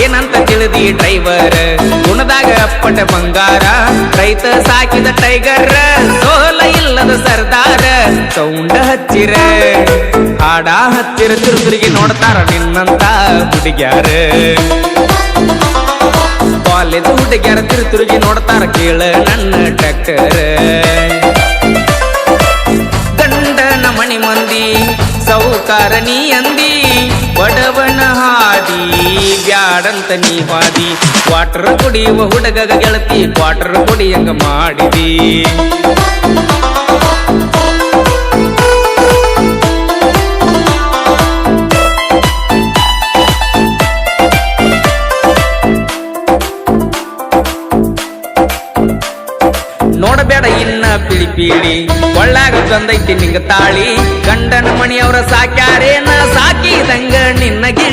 ಏನಂತ ತಿಳಿದಿ ಡ್ರೈವರ್ ಗುಣದಾಗ ಅಪ್ಪಟ ಬಂಗಾರ ರೈತ ಸಾಕಿದ ಟೈಗರ್ ಸೋಲ ಇಲ್ಲದ ಸರ್ದಾರ ಸೌಂಡ ಹಚ್ಚಿರ ಹಾಡ ಹಚ್ಚಿರ ತಿರುಗಿ ನೋಡ್ತಾರ ನಿನ್ನಂತ ಹುಡುಗ್ಯಾರ ಕಾಲೇಜ್ ಹುಡುಗ್ಯಾರ ತಿರುಗಿ ನೋಡ್ತಾರ ಕೇಳ ನನ್ನ ಟ್ರ್ಯಾಕ್ಟರ್ ಗಂಡನ ಮಣಿ ಮಂದಿ ಸೌಕಾರ ನೀ ಅಂದಿ ಬಡವನ ಹಾದಿ ಬ್ಯಾಡಂತ ನೀ ವಾದಿ ಕ್ವಾರ್ಟರ್ ಕುಡಿಯುವ ಹುಡುಗಗ ಗೆಳತಿ ಕ್ವಾರ್ಟರ್ ಕುಡಿಯಂಗ ಮಾಡಿದಿ ನೋಡಬೇಡ ಇನ್ನ ಪಿಳಿ ಒಳ್ಳಾಗ ಬಂದೈತಿ ನಿಂಗ ತಾಳಿ ಗಂಡನ ಮಣಿಯವ್ರ ಸಾಕ್ಯಾರೇನ ಸಾಕಿದಂಗ ನಿನ್ನ